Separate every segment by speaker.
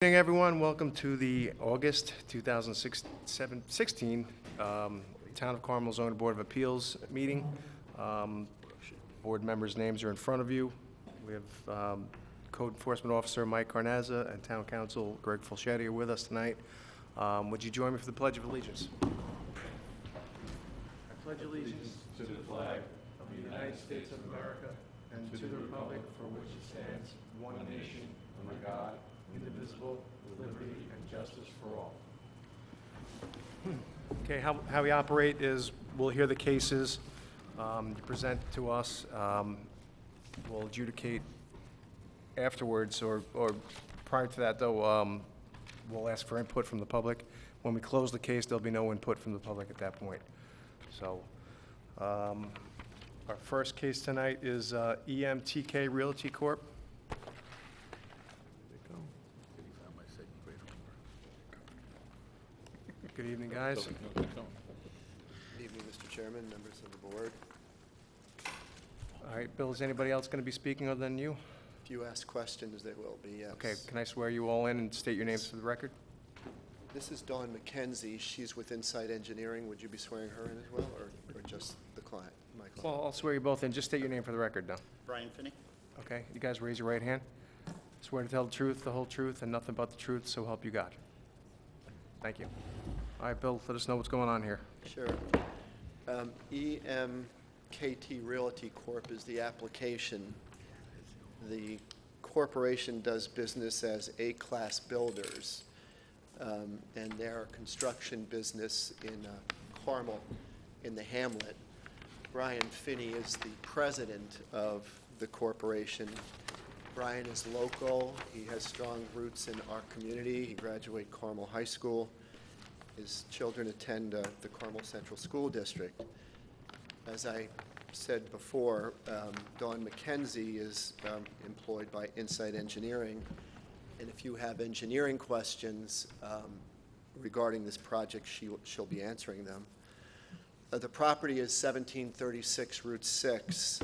Speaker 1: Good evening, everyone. Welcome to the August 2016 Town of Carmel Zoning Board of Appeals meeting. Board members' names are in front of you. We have Code Enforcement Officer Mike Carnazza and Town Council Greg Fulchetti are with us tonight. Would you join me for the Pledge of Allegiance? I pledge allegiance to the flag of the United States of America and to the republic for which it stands, one nation, under God, indivisible, with liberty and justice for all. Okay, how we operate is we'll hear the cases, you present to us, we'll adjudicate afterwards, or prior to that, though, we'll ask for input from the public. When we close the case, there'll be no input from the public at that point. So, our first case tonight is EMTK Realty Corp. Good evening, guys.
Speaker 2: Good evening, Mr. Chairman, members of the board.
Speaker 1: All right, Bill, is anybody else going to be speaking other than you?
Speaker 2: If you ask questions, they will be, yes.
Speaker 1: Okay, can I swear you all in and state your names for the record?
Speaker 2: This is Dawn McKenzie. She's with Insight Engineering. Would you be swearing her in as well, or just the client, my client?
Speaker 1: Well, I'll swear you both in. Just state your name for the record now.
Speaker 3: Brian Finney.
Speaker 1: Okay, you guys raise your right hand. Swear to tell the truth, the whole truth, and nothing but the truth, so help you God. Thank you. All right, Bill, let us know what's going on here.
Speaker 2: Sure. EMKT Realty Corp. is the application. The corporation does business as A-Class Builders, and they're a construction business in Carmel, in the hamlet. Brian Finney is the president of the corporation. Brian is local. He has strong roots in our community. He graduated Carmel High School. His children attend the Carmel Central School District. As I said before, Dawn McKenzie is employed by Insight Engineering, and if you have engineering questions regarding this project, she'll be answering them. The property is 1736 Route 6.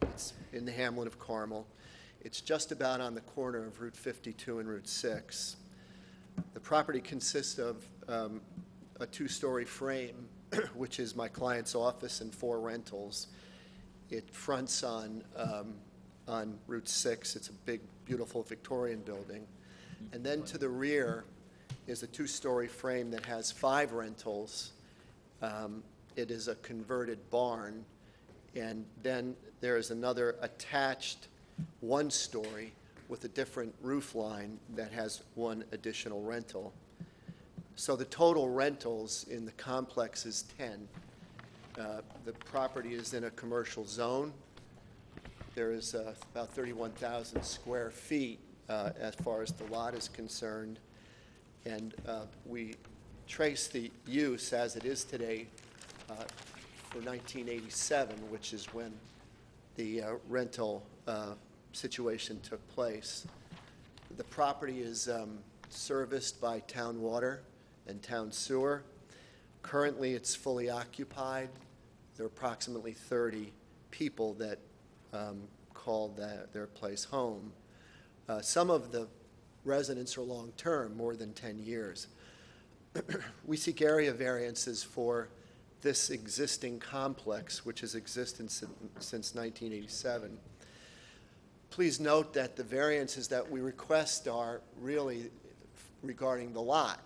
Speaker 2: It's in the hamlet of Carmel. It's just about on the corner of Route 52 and Route 6. The property consists of a two-story frame, which is my client's office, and 4 rentals. It fronts on Route 6. It's a big, beautiful Victorian building. And then to the rear is a two-story frame that has 5 rentals. It is a converted barn. And then there is another attached one-story with a different roof line that has 1 additional rental. So the total rentals in the complex is 10. The property is in a commercial zone. There is about 31,000 square feet as far as the lot is concerned. And we trace the use as it is today for 1987, which is when the rental situation took place. The property is serviced by town water and town sewer. Currently, it's fully occupied. There are approximately 30 people that call their place home. Some of the residents are long-term, more than 10 years. We seek area variances for this existing complex, which has existed since 1987. Please note that the variances that we request are really regarding the lot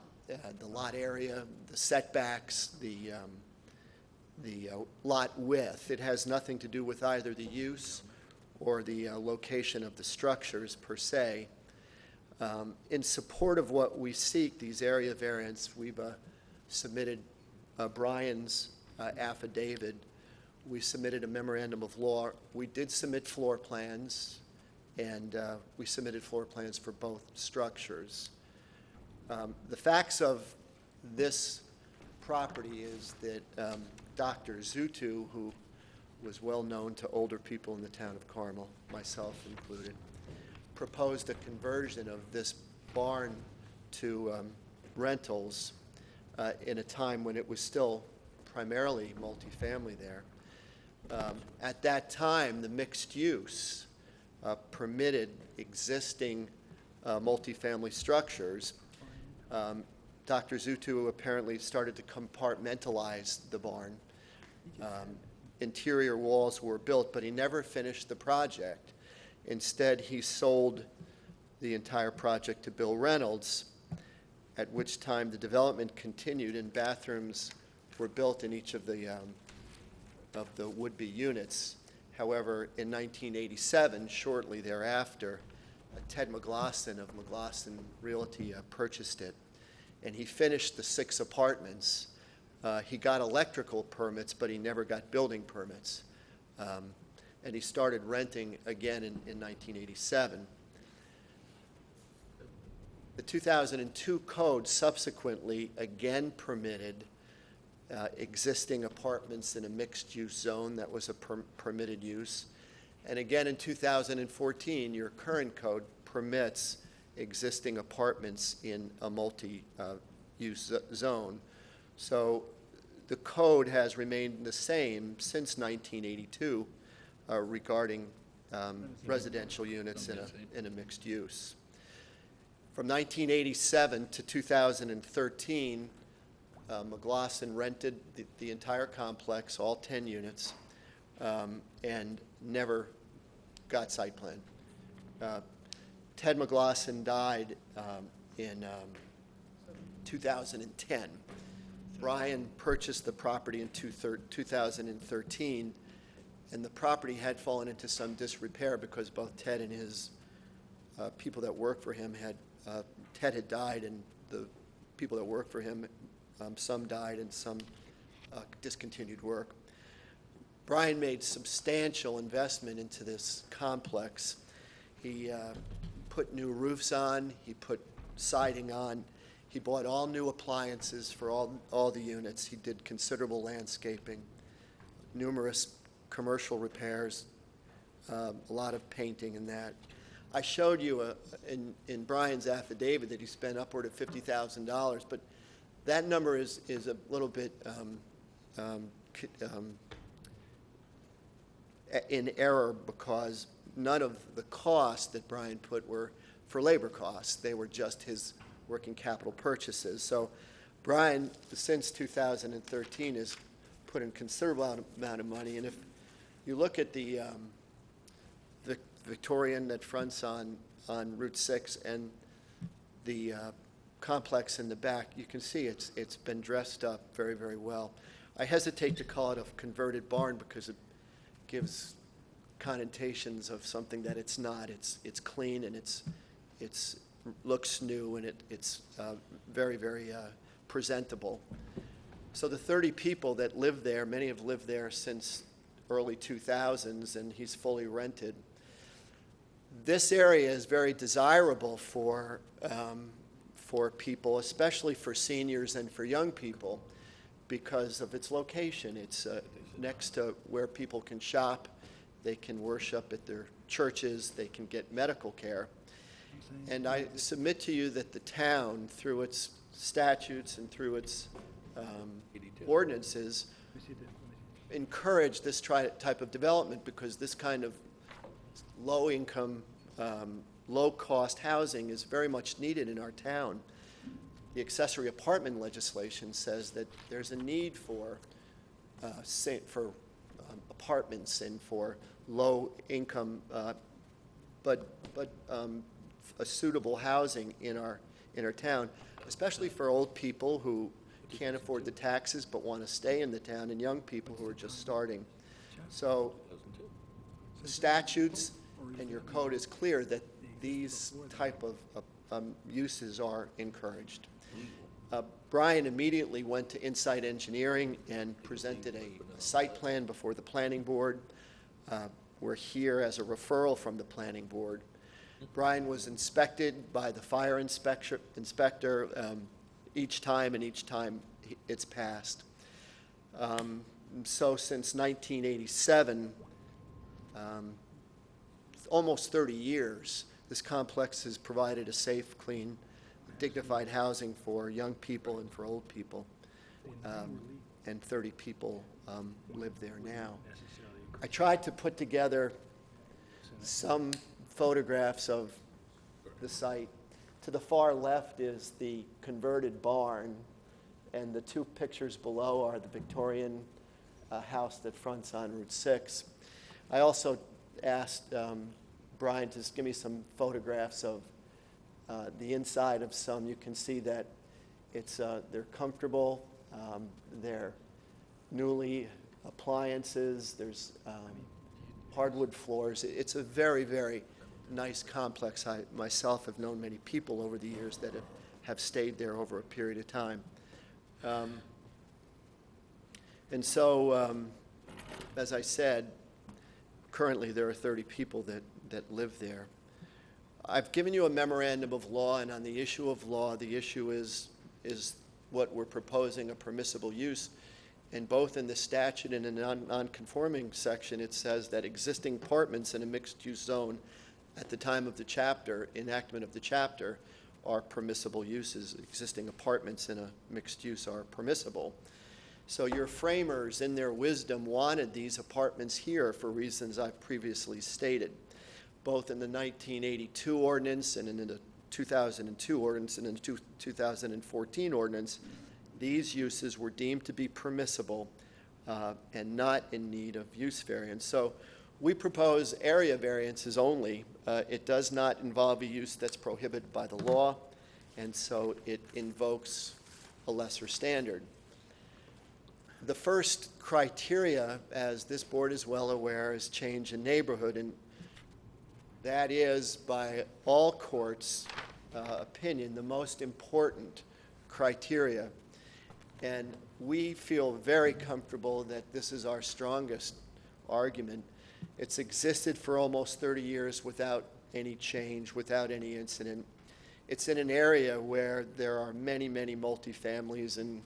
Speaker 2: area, the setbacks, the lot width. It has nothing to do with either the use or the location of the structures per se. In support of what we seek, these area variants, we've submitted Brian's affidavit. We submitted a memorandum of law. We did submit floor plans, and we submitted floor plans for both structures. The facts of this property is that Dr. Zutu, who was well known to older people in the town of Carmel, myself included, proposed a conversion of this barn to rentals in a time when it was still primarily multifamily there. At that time, the mixed use permitted existing multifamily structures. Dr. Zutu apparently started to compartmentalize the barn. Interior walls were built, but he never finished the project. Instead, he sold the entire project to Bill Reynolds, at which time the development continued and bathrooms were built in each of the would-be units. However, in 1987, shortly thereafter, Ted McGlosson of McGlosson Realty purchased it, and he finished the 6 apartments. He got electrical permits, but he never got building permits. And he started renting again in 1987. The 2002 code subsequently again permitted existing apartments in a mixed-use zone that was a permitted use. And again in 2014, your current code permits existing apartments in a multi-use zone. So the code has remained the same since 1982 regarding residential units in a mixed use. From 1987 to 2013, McGlosson rented the entire complex, all 10 units, and never got site plan. Ted McGlosson died in 2010. Brian purchased the property in 2013, and the property had fallen into some disrepair because both Ted and his people that worked for him Ted had died, and the people that worked for him, some died and some discontinued work. Brian made substantial investment into this complex. He put new roofs on, he put siding on, he bought all new appliances for all the units. He did considerable landscaping, numerous commercial repairs, a lot of painting and that. I showed you in Brian's affidavit that he spent upward of $50,000, but that number is a little bit in error because none of the costs that Brian put were for labor costs. They were just his working capital purchases. So Brian, since 2013, has put in considerable amount of money. And if you look at the Victorian that fronts on Route 6 and the complex in the back, you can see it's been dressed up very, very well. I hesitate to call it a converted barn because it gives connotations of something that it's not. It's clean and it's looks new, and it's very, very presentable. So the 30 people that live there, many have lived there since early 2000s, and he's fully rented. This area is very desirable for people, especially for seniors and for young people, because of its location. It's next to where people can shop, they can worship at their churches, they can get medical care. And I submit to you that the town, through its statutes and through its ordinances, encourage this type of development because this kind of low-income, low-cost housing is very much needed in our town. The accessory apartment legislation says that there's a need for apartments and for low-income, but a suitable housing in our town, especially for old people who can't afford the taxes but want to stay in the town, and young people who are just starting. So the statutes and your code is clear that these type of uses are encouraged. Brian immediately went to Insight Engineering and presented a site plan before the planning board. We're here as a referral from the planning board. Brian was inspected by the fire inspector each time, and each time it's passed. So since 1987, almost 30 years, this complex has provided a safe, clean, dignified housing for young people and for old people. And 30 people live there now. I tried to put together some photographs of the site. To the far left is the converted barn, and the two pictures below are the Victorian house that fronts on Route 6. I also asked Brian to give me some photographs of the inside of some. You can see that they're comfortable, they're newly appliances, there's hardwood floors. It's a very, very nice complex. I myself have known many people over the years that have stayed there over a period of time. And so, as I said, currently there are 30 people that live there. I've given you a memorandum of law, and on the issue of law, the issue is what we're proposing, a permissible use. And both in the statute and in the non-conforming section, it says that existing apartments in a mixed-use zone at the time of the chapter, enactment of the chapter, are permissible uses. Existing apartments in a mixed use are permissible. So your framers, in their wisdom, wanted these apartments here for reasons I've previously stated, both in the 1982 ordinance and in the 2002 ordinance and in the 2014 ordinance. These uses were deemed to be permissible and not in need of use variance. So we propose area variances only. It does not involve a use that's prohibited by the law, and so it invokes a lesser standard. The first criteria, as this board is well aware, is change in neighborhood, and that is, by all courts' opinion, the most important criteria. And we feel very comfortable that this is our strongest argument. It's existed for almost 30 years without any change, without any incident. It's in an area where there are many, many multifamilies, and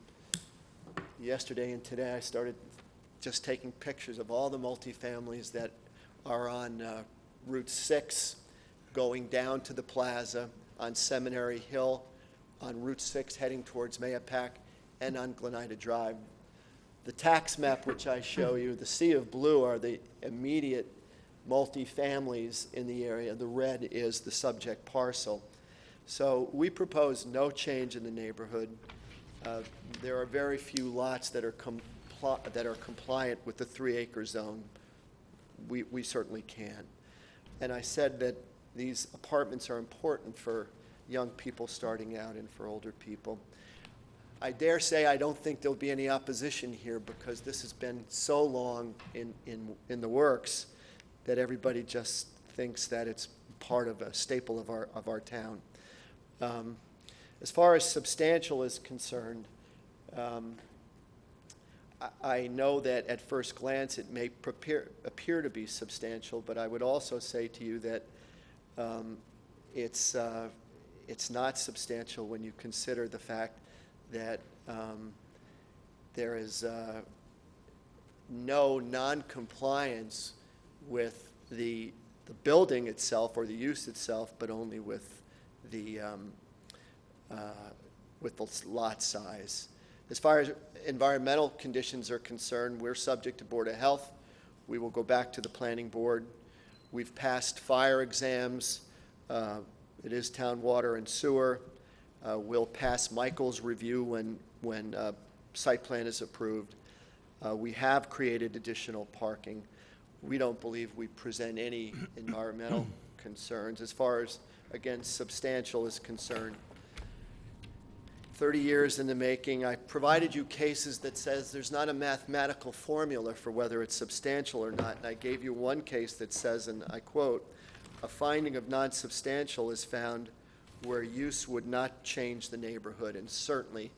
Speaker 2: yesterday and today I started just taking pictures of all the multifamilies that are on Route 6 going down to the plaza, on Seminary Hill, on Route 6 heading towards Mahopac, and on Glenida Drive. The tax map which I show you, the sea of blue are the immediate multifamilies in the area. The red is the subject parcel. So we propose no change in the neighborhood. There are very few lots that are compliant with the 3-acre zone. We certainly can. And I said that these apartments are important for young people starting out and for older people. I dare say I don't think there'll be any opposition here because this has been so long in the works that everybody just thinks that it's part of a staple of our town. As far as substantial is concerned, I know that at first glance it may appear to be substantial, but I would also say to you that it's not substantial when you consider the fact that there is no non-compliance with the building itself or the use itself, but only with the lot size. As far as environmental conditions are concerned, we're subject to Board of Health. We will go back to the Planning Board. We've passed fire exams. It is town water and sewer. We'll pass Michael's review when site plan is approved. We have created additional parking. We don't believe we present any environmental concerns. As far as, again, substantial is concerned, 30 years in the making. I provided you cases that says there's not a mathematical formula for whether it's substantial or not, and I gave you one case that says, and I quote, "A finding of non-substantial is found where use would not change the neighborhood," and certainly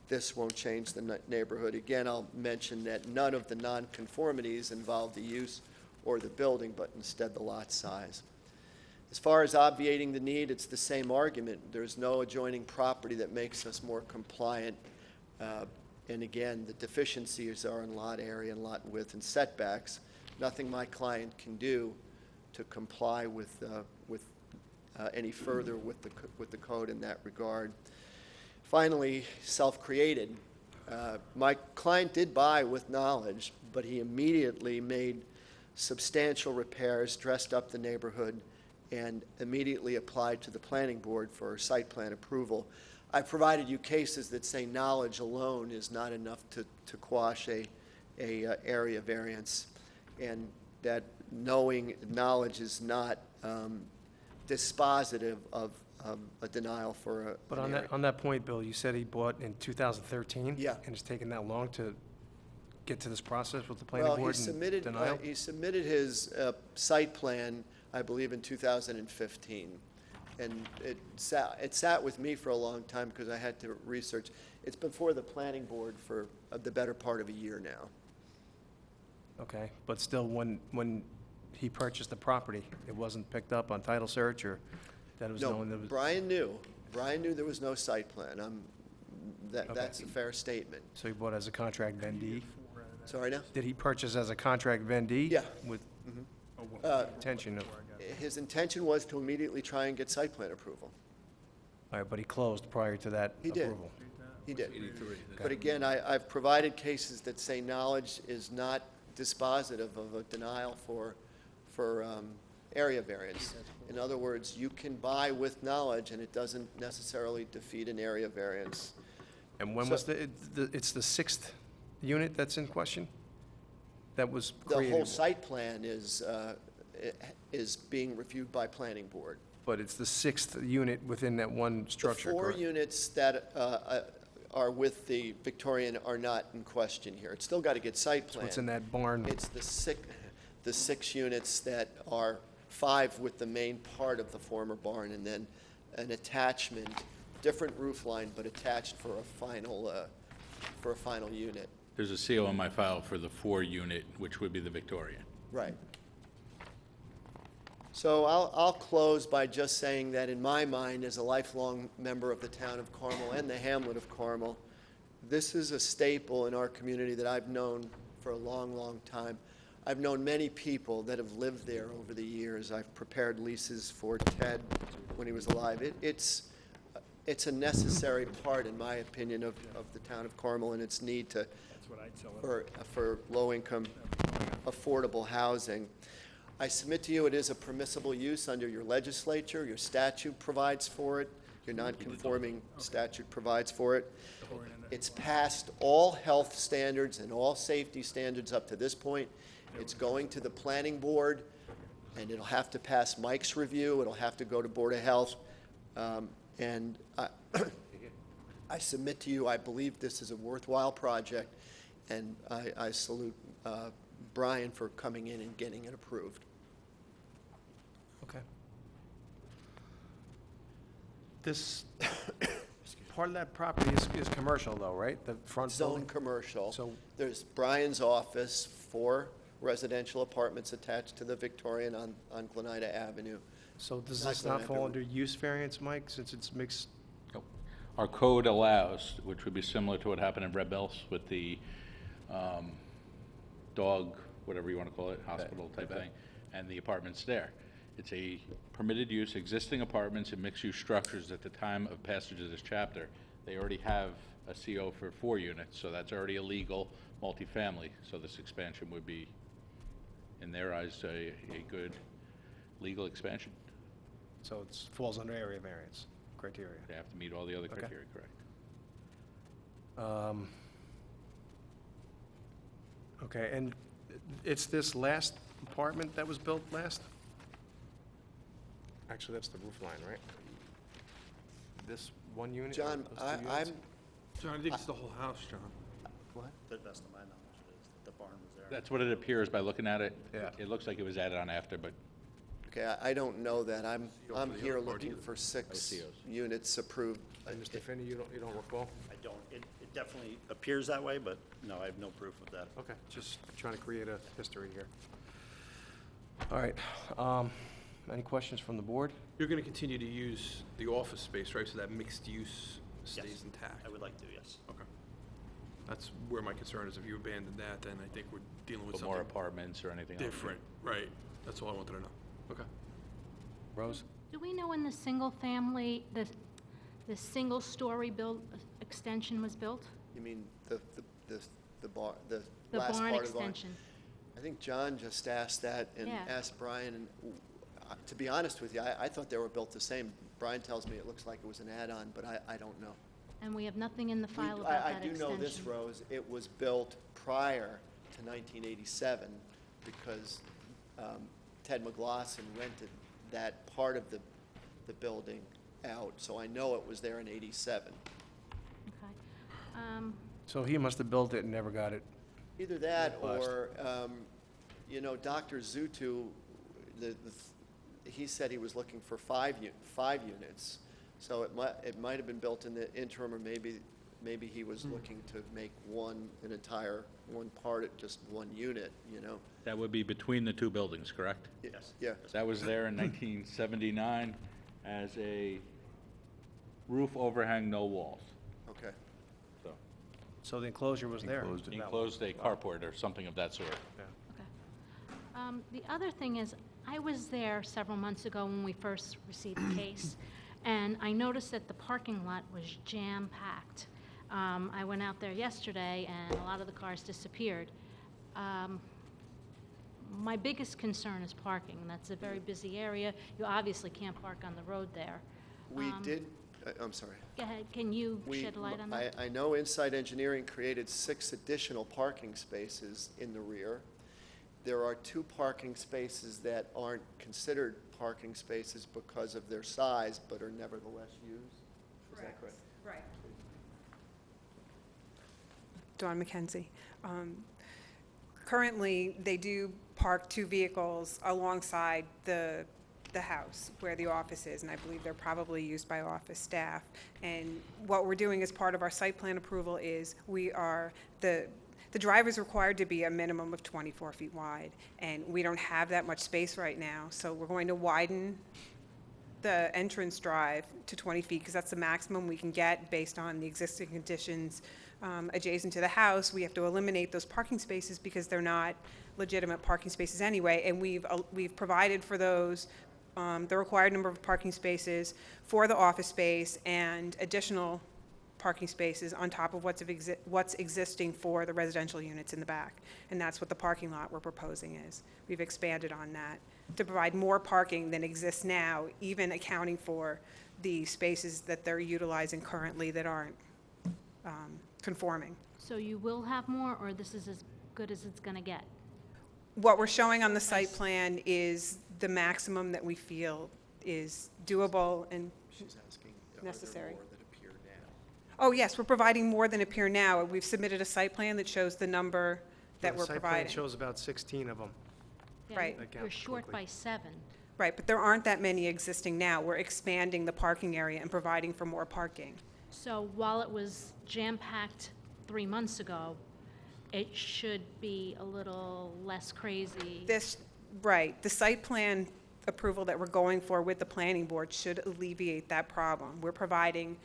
Speaker 2: this won't change the neighborhood. Again, I'll mention that none of the nonconformities involve the use or the building, but instead the lot size. As far as obviating the need, it's the same argument. There's no adjoining property that makes us more compliant. And again, the deficiencies are in lot area and lot width and setbacks. Nothing my client can do to comply with any further with the code in that regard. Finally, self-created. My client did buy with knowledge, but he immediately made substantial repairs, dressed up the neighborhood, and immediately applied to the planning board for site plan approval. I've provided you cases that say knowledge alone is not enough to quash a area variance, and that knowledge is not dispositive of a denial for a.
Speaker 1: But
Speaker 2: an area.
Speaker 1: on that point, Bill, you said he bought in 2013?
Speaker 2: Yeah.
Speaker 1: And it's taken that long to get to this process with the
Speaker 2: Well,
Speaker 1: planning
Speaker 2: he
Speaker 1: board and
Speaker 2: submitted,
Speaker 1: denial?
Speaker 2: he submitted his site plan, I believe, in 2015. And it sat with me for a long time because I had to research. It's before the planning board for the better part of a year now.
Speaker 1: Okay, but still, when he purchased the property, it wasn't picked up on title search, or that it was
Speaker 2: No,
Speaker 1: known that was?
Speaker 2: Brian knew there was no site plan.
Speaker 1: Okay.
Speaker 2: That's a fair statement.
Speaker 1: So he bought as a contract vendee?
Speaker 2: Sorry now?
Speaker 1: Did he purchase as a contract vendee?
Speaker 2: Yeah.
Speaker 1: With
Speaker 2: Uh,
Speaker 1: intention of,
Speaker 2: His intention was to immediately try and get site plan approval.
Speaker 1: all right, but he closed prior to that
Speaker 2: He did.
Speaker 1: approval?
Speaker 2: He did. But again, I've provided cases that say knowledge is not dispositive of a denial for area variance. In other words, you can buy with knowledge, and it doesn't necessarily defeat an area variance.
Speaker 1: And when
Speaker 2: So-
Speaker 1: was it's the sixth unit that's in question? That was
Speaker 2: The
Speaker 1: created?
Speaker 2: whole site plan is being reviewed by planning board.
Speaker 1: But it's the sixth unit within that one structure,
Speaker 2: The four
Speaker 1: correct?
Speaker 2: units that are with the Victorian are not in question here. It's still got to get site plan.
Speaker 1: What's in that barn?
Speaker 2: It's the six units that are five with the main part of the former barn, and then an attachment, different roof line, but attached for a final unit.
Speaker 3: There's a CO in my file for the 4-unit, which would be the Victorian.
Speaker 2: Right. So I'll close by just saying that in my mind, as a lifelong member of the town of Carmel and the hamlet of Carmel, this is a staple in our community that I've known for a long, long time. I've known many people that have lived there over the years. I've prepared leases for Ted when he was alive. It's a necessary part, in my opinion, of the town of Carmel and its need to, for low-income, affordable housing. I submit to you, it is a permissible use under your legislature. Your statute provides for it. Your non-conforming statute provides for it. It's passed all health standards and all safety standards up to this point. It's going to the planning board, and it'll have to pass Mike's review. It'll have to go to Board of Health. And I submit to you, I believe this is a worthwhile project, and I salute Brian for coming in and getting it approved.
Speaker 1: Okay. This, part of that property is commercial though, right? The front
Speaker 2: Zone
Speaker 1: building?
Speaker 2: commercial.
Speaker 1: So-
Speaker 2: There's Brian's office, 4 residential apartments attached to the Victorian on Glenida Avenue.
Speaker 1: So does
Speaker 2: Not
Speaker 1: this not
Speaker 2: Glen
Speaker 1: fall
Speaker 2: Eder.
Speaker 1: under use variance, Mike, since it's mixed?
Speaker 3: Our code allows, which would be similar to what happened in Red Bells with the dog, whatever you want to call it, hospital type thing, and the apartments there. It's a permitted use, existing apartments and mixed-use structures at the time of passage of this chapter. They already have a CO for 4 units, so that's already a legal multifamily. So this expansion would be, in their eyes, a good legal expansion.
Speaker 1: So it falls under area variance criteria?
Speaker 3: They have to meet all the other
Speaker 1: Okay.
Speaker 3: criteria, correct?
Speaker 1: Okay, and it's this last apartment that was built last? Actually, that's the roof line, right? This one unit?
Speaker 2: John,
Speaker 1: those two
Speaker 2: I'm,
Speaker 1: units?
Speaker 4: John, I think it's the whole house, John.
Speaker 2: what?
Speaker 5: To the best of my knowledge, it is. The barn was there.
Speaker 3: That's what it appears by looking at it.
Speaker 1: Yeah.
Speaker 3: It looks like it was added on after, but
Speaker 2: Okay, I don't know that. I'm
Speaker 4: for the
Speaker 2: here
Speaker 4: other part
Speaker 2: looking
Speaker 4: either.
Speaker 2: for 6
Speaker 3: COs.
Speaker 2: units approved.
Speaker 1: And Mr. Finney, you don't recall?
Speaker 5: I don't, it definitely appears that way, but no, I have no proof of that.
Speaker 1: Okay, just trying to create a history here. All right, any questions from the board?
Speaker 4: You're going to continue to use the office space, right? So that mixed use
Speaker 5: Yes.
Speaker 4: stays intact?
Speaker 5: I would like to, yes.
Speaker 4: Okay. That's where my concern is. If you abandon that, then I think we're dealing with
Speaker 3: put more
Speaker 4: something
Speaker 3: apartments or anything else.
Speaker 4: different. Right. That's all I wanted to know. Okay.
Speaker 1: Rose?
Speaker 6: Do we know when the single family, the single-story build, extension was built?
Speaker 2: You mean the bar, the
Speaker 6: The
Speaker 2: last
Speaker 6: barn
Speaker 2: part of the barn?
Speaker 6: extension?
Speaker 2: I think John just asked that and
Speaker 6: Yeah.
Speaker 2: asked Brian, and To be honest with you, I thought they were built the same. Brian tells me it looks like it was an add-on, but I don't know.
Speaker 6: And we have nothing in the
Speaker 2: We-
Speaker 6: file about that
Speaker 2: I do
Speaker 6: extension.
Speaker 2: know this, Rose, it was built prior to 1987 because Ted McGlosson rented that part of the building out, so I know it was there in 87.
Speaker 6: Okay.
Speaker 1: So he must have built it and never got it.
Speaker 2: Either that
Speaker 1: Bust.
Speaker 2: or, Dr. Zutu, he said he was looking for five units. So it might have been built in the interim, or maybe he was looking to make one part, just one unit,
Speaker 3: That would be between the two buildings, correct?
Speaker 2: Yes. Yeah,
Speaker 3: That was there in 1979 as a roof overhang, no walls.
Speaker 2: okay.
Speaker 3: So
Speaker 1: So the enclosure was there.
Speaker 3: enclosed a carport or something of that sort.
Speaker 6: Okay. The other thing is, I was there several months ago when we first received the case, and I noticed that the parking lot was jam-packed. I went out there yesterday, and a lot of the cars disappeared. My biggest concern is parking. That's a very busy area. You obviously can't park on the road there.
Speaker 2: We did, I'm sorry.
Speaker 6: Go ahead, can you
Speaker 2: We-
Speaker 6: shed light on that?
Speaker 2: I know Inside Engineering created 6 additional parking spaces in the rear. There are 2 parking spaces that aren't considered parking spaces because of their size, but are nevertheless used. Is that correct?
Speaker 7: Right. Dawn McKenzie. Currently, they do park 2 vehicles alongside the house where the office is, and I believe they're probably used by office staff. And what we're doing as part of our site plan approval is the drive is required to be a minimum of 24 feet wide, and we don't have that much space right now, so we're going to widen the entrance drive to 20 feet, because that's the maximum we can get based on the existing conditions adjacent to the house. We have to eliminate those parking spaces because they're not legitimate parking spaces anyway, and we've provided for those, the required number of parking spaces for the office space and additional parking spaces on top of what's existing for the residential units in the back. And that's what the parking lot we're proposing is. We've expanded on that to provide more parking than exists now, even accounting for the spaces that they're utilizing currently that aren't conforming.
Speaker 6: So you will have more, or this is as good as it's going to get?
Speaker 7: What we're showing on the site plan is the maximum that we feel is doable and,
Speaker 2: She's asking,
Speaker 7: Necessary.
Speaker 2: are there more that appear now?
Speaker 7: oh yes, we're providing more than appear now. We've submitted a site plan that shows the number that
Speaker 1: The
Speaker 7: we're
Speaker 1: site plan
Speaker 7: providing.
Speaker 1: shows about 16 of them.
Speaker 6: Yeah,
Speaker 7: Right.
Speaker 1: That
Speaker 6: You're
Speaker 1: counts
Speaker 6: short
Speaker 1: quickly.
Speaker 6: by 7.
Speaker 7: Right, but there aren't that many existing now. We're expanding the parking area and providing for more parking.
Speaker 6: So while it was jam-packed 3 months ago, it should be a little less crazy.
Speaker 7: Right, the site plan approval that we're going for with the planning board should alleviate that problem. We're providing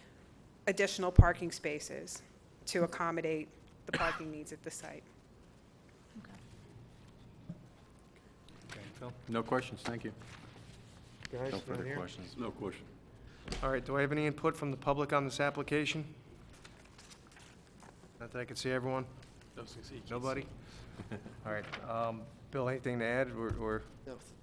Speaker 7: additional parking spaces to accommodate the parking needs at the site.
Speaker 6: Okay.
Speaker 1: Okay, Phil?
Speaker 8: No questions, thank you.
Speaker 1: Guys,
Speaker 8: No
Speaker 1: down
Speaker 8: further
Speaker 1: here?
Speaker 8: questions. No question.
Speaker 1: All right, do I have any input from the public on this application? Not that I can see everyone? Nobody? All right, Bill, anything to add, or,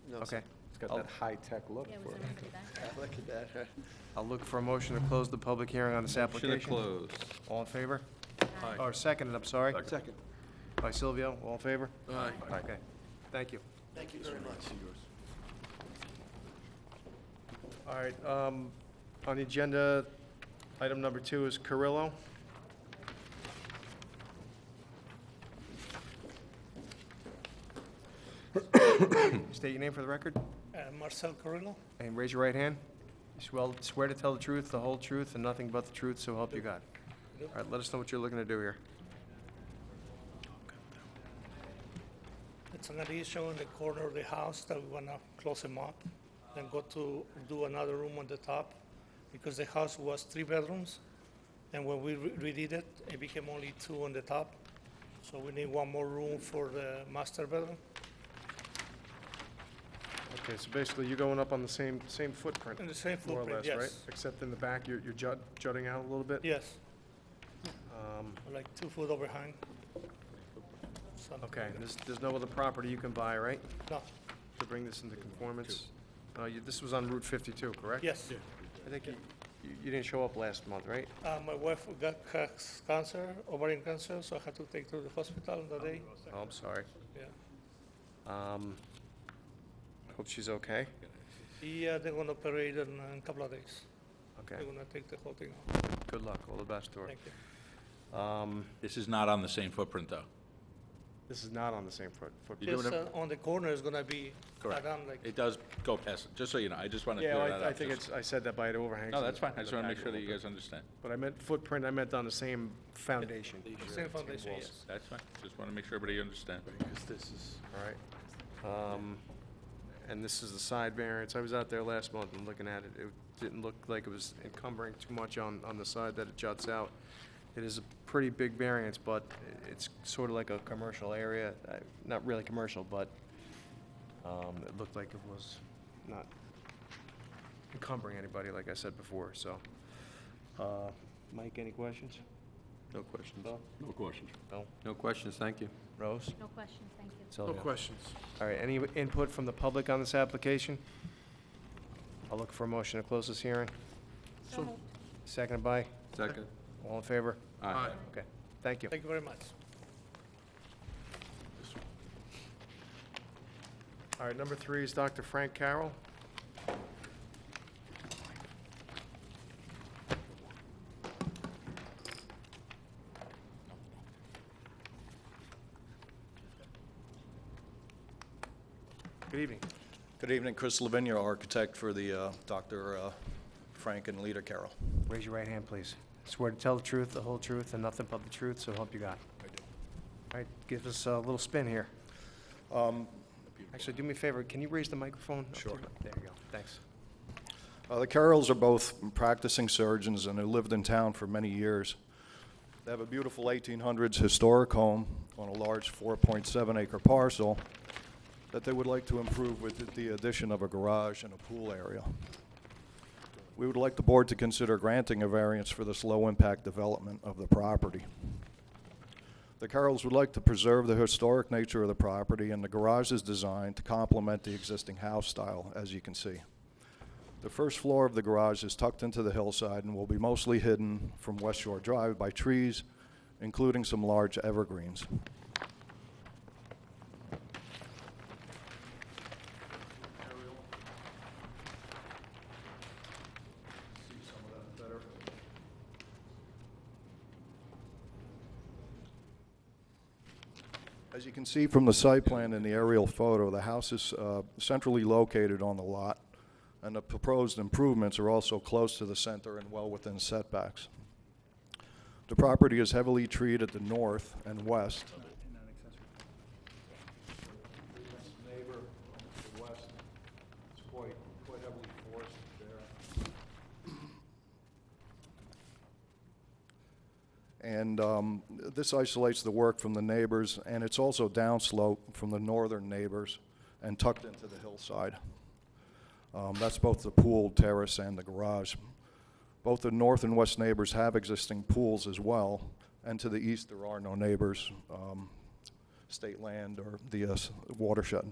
Speaker 2: No,
Speaker 1: okay.
Speaker 8: It's got
Speaker 1: I'll-
Speaker 8: that high-tech look
Speaker 6: Yeah,
Speaker 8: for
Speaker 6: was
Speaker 8: it.
Speaker 6: there anybody back there?
Speaker 2: Look at that.
Speaker 1: I'll look for a motion to close the public hearing on this application.
Speaker 8: close.
Speaker 1: All in favor? Or seconded, I'm sorry.
Speaker 8: Second.
Speaker 1: By Silvio, all in favor?
Speaker 4: Aye.
Speaker 1: Okay, thank you.
Speaker 2: Thank you very much.
Speaker 1: All right, on the agenda, item number 2 is Carrillo. State your name for the record,
Speaker 9: Marcel Carrillo.
Speaker 1: and raise your right hand. You swear to tell the truth, the whole truth, and nothing but the truth, so help you God. All right, let us know what you're looking to do here.
Speaker 9: It's an addition in the corner of the house that we want to close them up, then go to do another room on the top, because the house was 3 bedrooms, and when we redid it, it became only 2 on the top. So we need one more room for the master bedroom.
Speaker 1: Okay, so basically, you're going up on the same footprint,
Speaker 9: In the same
Speaker 1: more or
Speaker 9: footprint,
Speaker 1: less, right?
Speaker 9: yes.
Speaker 1: Except in the back, you're jutting out a little bit?
Speaker 9: Yes,
Speaker 1: Um,
Speaker 9: like 2 foot overhang. Something
Speaker 1: Okay,
Speaker 9: like that.
Speaker 1: there's no other property you can buy, right,
Speaker 9: No,
Speaker 1: to bring this into conformance? This was on Route 52, correct?
Speaker 9: Yes.
Speaker 1: I think you didn't show up last month, right?
Speaker 9: My wife got cancer, ovarian cancer, so I had to take her to the hospital that day.
Speaker 1: Oh, I'm sorry.
Speaker 9: Yeah.
Speaker 1: Hope she's okay.
Speaker 9: Yeah, they're gonna operate in a couple of days.
Speaker 1: Okay.
Speaker 9: They're gonna take the whole thing off.
Speaker 1: Good luck. All the best to her.
Speaker 9: Thank you.
Speaker 3: This is not on the same footprint, though.
Speaker 1: This is not on the same footprint.
Speaker 3: You're doing
Speaker 9: Just on the corner is gonna be around like,
Speaker 3: It does go past, just so you know, I just want to
Speaker 1: Yeah,
Speaker 3: clear
Speaker 1: well,
Speaker 3: that up.
Speaker 1: I think
Speaker 3: just-
Speaker 1: I said that by the overhangs.
Speaker 3: No, that's fine, I
Speaker 1: in
Speaker 3: just
Speaker 1: the
Speaker 3: want to make
Speaker 1: back
Speaker 3: sure
Speaker 1: a
Speaker 3: that you
Speaker 1: little
Speaker 3: guys understand.
Speaker 1: bit. But I meant footprint, I meant on the same foundation.
Speaker 9: same foundation,
Speaker 1: walls.
Speaker 9: yes.
Speaker 3: That's fine, just want to make sure everybody understands.
Speaker 8: Because this is,
Speaker 1: All right. And this is the side variance. I was out there last month and looking at it. It didn't look like it was encumbering too much on the side that it juts out. It is a pretty big variance, but it's sort of like a commercial area. Not really commercial, but it looked like it was not encumbering anybody, like I said before, so. Mike, any questions?
Speaker 8: no questions.
Speaker 1: Bill?
Speaker 8: No questions.
Speaker 1: No?
Speaker 8: No questions, thank you.
Speaker 1: Rose?
Speaker 6: No questions, thank you.
Speaker 4: No
Speaker 1: Sylvia?
Speaker 4: questions.
Speaker 1: All right, any input from the public on this application? I'll look for a motion to close this hearing.
Speaker 6: So moved.
Speaker 1: Seconded by?
Speaker 8: Second.
Speaker 1: All in favor?
Speaker 4: Aye.
Speaker 1: Okay, thank you.
Speaker 9: Thank you very much.
Speaker 1: All right, number 3 is Dr. Frank Carroll. Good evening.
Speaker 10: Good evening, Chris Lavinia, architect for the Dr. Frank and Lita Carroll.
Speaker 1: Raise your right hand, please. Swear to tell the truth, the whole truth, and nothing but the truth, so help you God.
Speaker 10: I do.
Speaker 1: All right, give us a little spin here. Actually, do me a favor, can you raise the microphone? up to
Speaker 10: Sure.
Speaker 1: your- There you go, thanks.
Speaker 10: The Carrolls are both practicing surgeons and have lived in town for many years. They have a beautiful 1800s historic home on a large 4.7-acre parcel that they would like to improve with the addition of a garage and a pool area. We would like the board to consider granting a variance for this low-impact development of the property. The Carrolls would like to preserve the historic nature of the property, and the garage is designed to complement the existing house style, as you can see. The first floor of the garage is tucked into the hillside and will be mostly hidden from West Shore Drive by trees, including some large evergreens. As you can see from the site plan and the aerial photo, the house is centrally located on the lot, and the proposed improvements are also close to the center and well within setbacks. The property is heavily treed at the north and west. Neighbor to the west is quite heavily forested there. And this isolates the work from the neighbors, and it's also downslope from the northern neighbors and tucked into the hillside. That's both the pool, terrace, and the garage. Both the north and west neighbors have existing pools as well, and to the east there are no neighbors, state land or the watershed.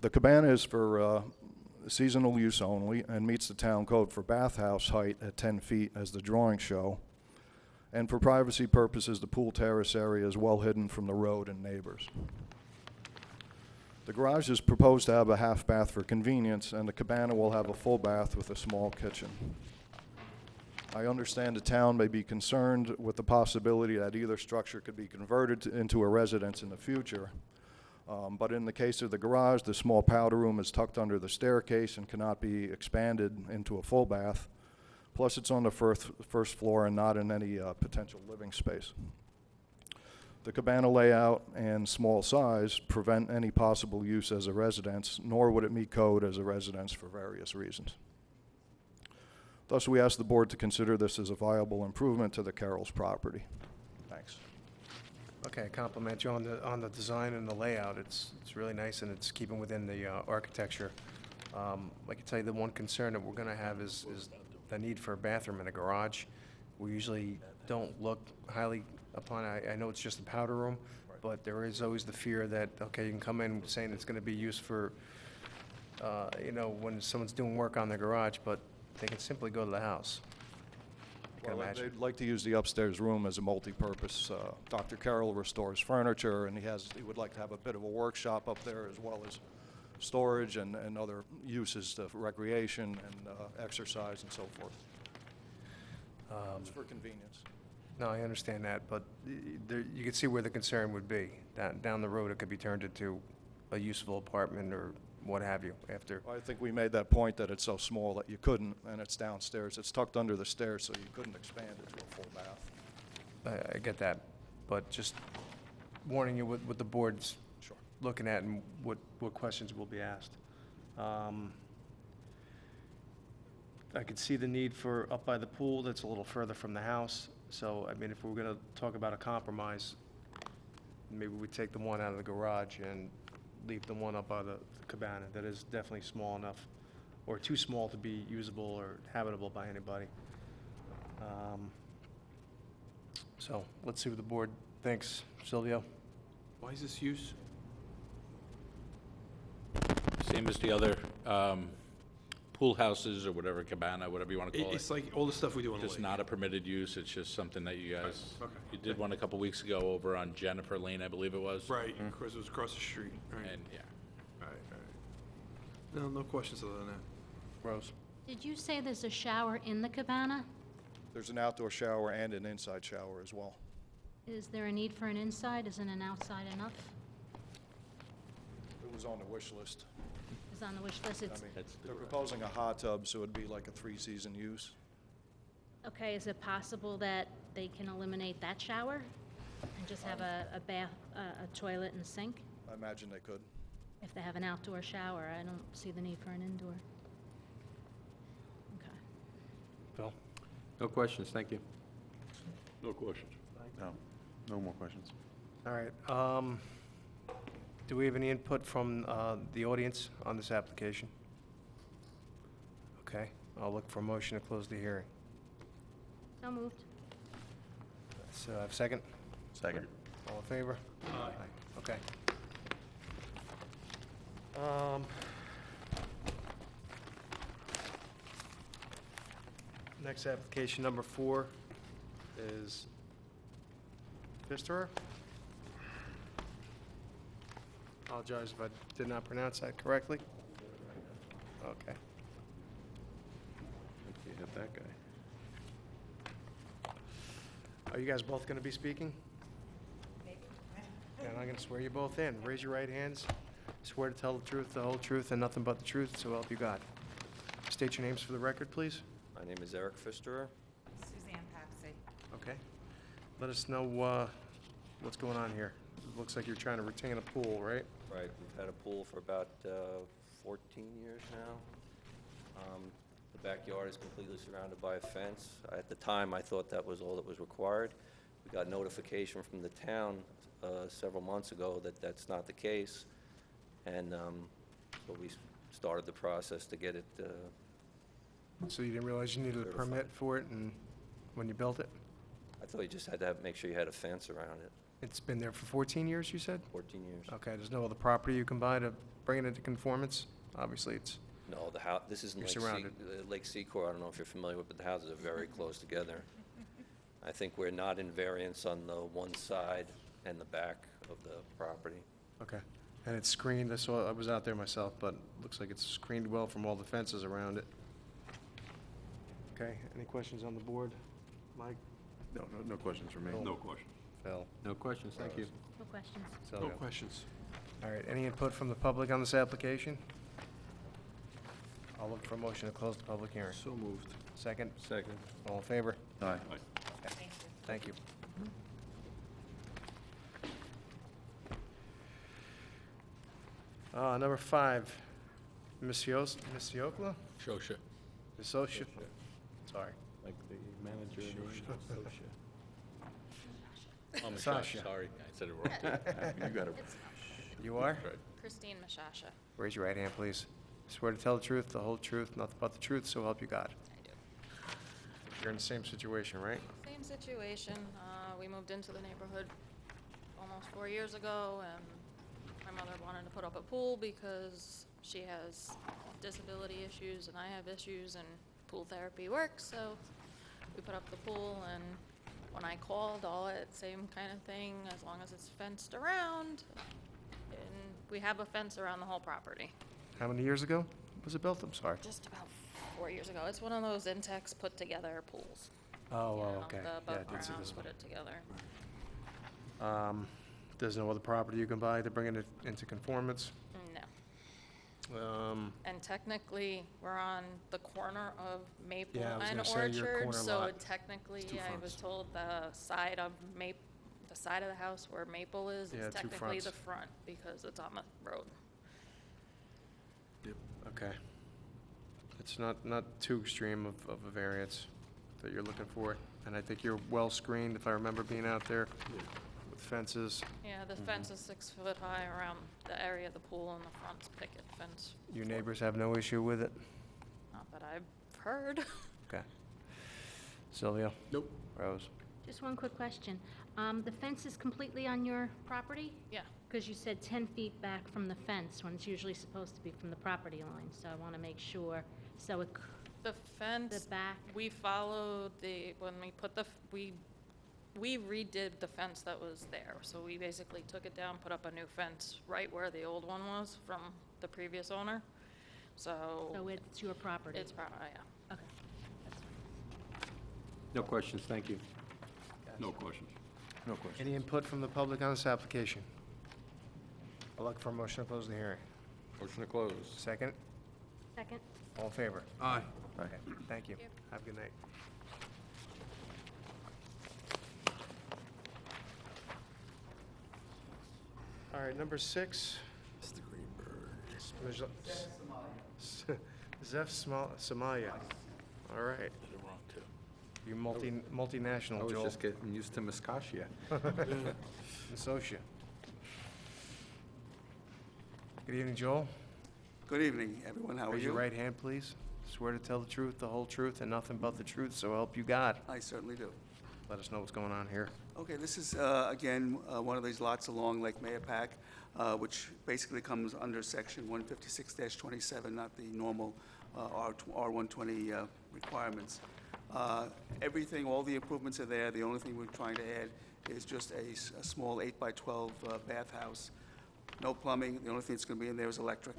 Speaker 10: The cabana is for seasonal use only and meets the town code for bathhouse height at 10 feet as the drawings show. And for privacy purposes, the pool terrace area is well hidden from the road and neighbors. The garage is proposed to have a half bath for convenience, and the cabana will have a full bath with a small kitchen. I understand the town may be concerned with the possibility that either structure could be converted into a residence in the future. But in the case of the garage, the small powder room is tucked under the staircase and cannot be expanded into a full bath. Plus, it's on the first floor and not in any potential living space. The cabana layout and small size prevent any possible use as a residence, nor would it meet code as a residence for various reasons. Thus, we ask the board to consider this as a viable improvement to the Carroll's property. Thanks.
Speaker 1: Okay, I compliment you on the design and the layout. It's really nice, and it's keeping within the architecture. I can tell you the one concern that we're gonna have is the need for a bathroom in a garage. We usually don't look highly upon, I know it's just a powder room, but there is always the fear that, okay, you can come in saying it's gonna be used for you know, when someone's doing work on their garage, but they can simply go to the house. I can
Speaker 10: Well,
Speaker 1: imagine.
Speaker 10: they'd like to use the upstairs room as a multi-purpose. Dr. Carroll restores furniture, and he would like to have a bit of a workshop up there as well as storage and other uses of recreation and exercise and so forth. It's for convenience.
Speaker 1: No, I understand that, but there, you can see where the concern would be. Down the road, it could be turned into a useful apartment or what have you after.
Speaker 10: I think we made that point that it's so small that you couldn't, and it's downstairs. It's tucked under the stairs, so you couldn't expand it to a full bath.
Speaker 1: I get that, but just warning you what the board's
Speaker 10: Sure.
Speaker 1: looking at and what questions will be asked. I could see the need for up by the pool, that's a little further from the house. So, I mean, if we're gonna talk about a compromise, maybe we take the one out of the garage and leave the one up by the cabana. That is definitely small enough, or too small to be usable or habitable by anybody. So, let's see what the board thinks. Silvio?
Speaker 4: Why is this use?
Speaker 3: Same as the other pool houses or whatever, cabana, whatever you want to call it.
Speaker 4: It's like all the stuff we do on the lake.
Speaker 3: Just not a permitted use, it's just something that you guys,
Speaker 4: Okay.
Speaker 3: you did one a couple weeks ago over on Jennifer Lane, I believe it was.
Speaker 4: Right, of course, it was across the street, right,
Speaker 3: And, yeah.
Speaker 4: right, right. No questions other than that.
Speaker 1: Rose?
Speaker 6: Did you say there's a shower in the cabana?
Speaker 10: There's an outdoor shower and an inside shower as well.
Speaker 6: Is there a need for an inside? Isn't an outside enough?
Speaker 10: It was on the wish list.
Speaker 6: Is on the wish list,
Speaker 10: I
Speaker 6: it's,
Speaker 10: mean,
Speaker 3: That's the
Speaker 10: they're
Speaker 3: garage.
Speaker 10: proposing a hot tub, so it'd be like a three-season use.
Speaker 6: okay, is it possible that they can eliminate that shower? And just have a bath, a toilet and sink?
Speaker 10: I imagine they could.
Speaker 6: If they have an outdoor shower, I don't see the need for an indoor. Okay.
Speaker 1: Phil?
Speaker 8: No questions, thank you.
Speaker 3: No questions.
Speaker 11: No, no more questions.
Speaker 1: All right, do we have any input from the audience on this application? Okay, I'll look for a motion to close the hearing.
Speaker 6: So moved.
Speaker 1: So, have a second?
Speaker 11: Second.
Speaker 1: All in favor? Aye. Okay. Next application, number 4, is Pfisterer. Apologize if I did not pronounce that correctly. Okay.
Speaker 8: You have that guy.
Speaker 1: Are you guys both going to be speaking? And I'm going to swear you both in. Raise your right hands. Swear to tell the truth, the whole truth, and nothing but the truth, so help you God. State your names for the record, please.
Speaker 12: My name is Eric Pfisterer.
Speaker 7: Suzanne Papsey.
Speaker 1: Okay. Let us know what's going on here. It looks like you're trying to retain a pool, right?
Speaker 12: Right, we've had a pool for about 14 years now. The backyard is completely surrounded by a fence. At the time, I thought that was all that was required. We got notification from the town several months ago that that's not the case, and so we started the process to get it.
Speaker 1: So you didn't realize you needed a
Speaker 12: Certified.
Speaker 1: permit for it and when you built it?
Speaker 12: I thought you just had to make sure you had a fence around it.
Speaker 1: It's been there for 14 years, you said?
Speaker 12: 14 years.
Speaker 1: Okay, there's no other property you can buy to bring it into conformance? Obviously, it's,
Speaker 12: No, the house, this isn't
Speaker 1: You're
Speaker 12: Lake
Speaker 1: surrounded.
Speaker 12: Lake Secor, I don't know if you're familiar with, but the houses are very close together. I think we're not in variance on the one side and the back of the property.
Speaker 1: okay. And it's screened, I was out there myself, but it looks like it's screened well from all the fences around it. Okay, any questions on the board? Mike?
Speaker 11: No questions from me.
Speaker 1: Phil?
Speaker 11: No questions.
Speaker 1: Phil?
Speaker 8: No questions, thank you.
Speaker 6: No questions.
Speaker 4: No
Speaker 1: Silvio?
Speaker 4: questions.
Speaker 1: All right, any input from the public on this application? I'll look for a motion to close the public hearing.
Speaker 4: So moved.
Speaker 1: Second?
Speaker 8: Second.
Speaker 1: All in favor?
Speaker 11: Aye.
Speaker 1: Thank you. Number 5, Ms. Yokla?
Speaker 3: Shosha.
Speaker 1: Associate? Sorry.
Speaker 8: Like the manager.
Speaker 3: Oh,
Speaker 1: Sasha.
Speaker 3: Mashasha, sorry, I said it wrong.
Speaker 11: You got it.
Speaker 1: You are?
Speaker 3: Right.
Speaker 13: Christine Mashasha.
Speaker 1: Raise your right hand, please. Swear to tell the truth, the whole truth, nothing but the truth, so help you God.
Speaker 13: I do.
Speaker 1: You're in the same situation, right?
Speaker 13: Same situation. We moved into the neighborhood almost 4 years ago, and my mother wanted to put up a pool because She has disability issues and I have issues and pool therapy works, so we put up the pool and when I called, same kind of thing, as long as it's fenced around. And we have a fence around the whole property.
Speaker 1: How many years ago was it built? I'm sorry.
Speaker 13: Just about 4 years ago. It's one of those Intex put together pools.
Speaker 1: Oh,
Speaker 13: You
Speaker 1: well,
Speaker 13: know,
Speaker 1: okay.
Speaker 13: The
Speaker 1: Yeah,
Speaker 13: above
Speaker 1: I did see
Speaker 13: ground
Speaker 1: this
Speaker 13: put
Speaker 1: one.
Speaker 13: it together.
Speaker 1: There's no other property you can buy to bring it into conformance?
Speaker 13: No.
Speaker 1: And
Speaker 13: technically, we're on the corner of Maple
Speaker 1: Yeah, I was
Speaker 13: and
Speaker 1: gonna say your
Speaker 13: Orchard,
Speaker 1: corner
Speaker 13: so
Speaker 1: lot.
Speaker 13: technically,
Speaker 1: It's two
Speaker 13: I was
Speaker 1: fronts.
Speaker 13: told the side of the side of the house where Maple is
Speaker 1: Yeah, two
Speaker 13: technically
Speaker 1: fronts.
Speaker 13: the front because it's on the road.
Speaker 1: Okay. It's not too extreme of a variance that you're looking for, and I think you're well screened, if I remember being out there, with fences.
Speaker 13: Yeah, the fence is 6 foot high around the area of the pool and the front's picket fence.
Speaker 1: Your neighbors have no issue with it?
Speaker 13: Not that I've heard.
Speaker 1: Okay. Sylvia?
Speaker 4: Nope.
Speaker 1: Rose?
Speaker 6: Just one quick question. The fence is completely on your property?
Speaker 13: Yeah.
Speaker 6: Because you said 10 feet back from the fence, when it's usually supposed to be from the property line, so I want to make sure. So it,
Speaker 13: The fence.
Speaker 6: the back,
Speaker 13: We followed when we put we redid the fence that was there. So we basically took it down, put up a new fence right where the old one was from the previous owner.
Speaker 6: so
Speaker 13: So
Speaker 6: it's your property?
Speaker 13: it's, yeah.
Speaker 6: Okay, that's fine.
Speaker 8: No questions, thank you. No questions.
Speaker 11: No questions.
Speaker 1: Any input from the public on this application? I'd like for a motion to close the hearing.
Speaker 8: Motion to close.
Speaker 1: Second?
Speaker 6: Second?
Speaker 1: All in favor?
Speaker 4: Aye.
Speaker 1: Okay, thank you.
Speaker 13: Yep.
Speaker 1: Have a good night. All right, number 6.
Speaker 4: Mr. Greenberg.
Speaker 1: Zef Samaya. All right. You multinational,
Speaker 8: I was
Speaker 1: Joel.
Speaker 8: just getting used to Muskashia.
Speaker 1: Associate. Good evening, Joel.
Speaker 14: Good evening, everyone. How are
Speaker 1: Raise your
Speaker 14: you?
Speaker 1: right hand, please. Swear to tell the truth, the whole truth, and nothing but the truth, so help you God.
Speaker 14: I certainly do.
Speaker 1: Let us know what's going on here.
Speaker 14: Okay, this is, again, one of these lots along Lake Mayapack, which basically comes under section 156-27, not the normal R120 requirements. Everything, all the improvements are there. The only thing we're trying to add is just a small 8x12 bathhouse. No plumbing. The only thing that's going to be in there is electric.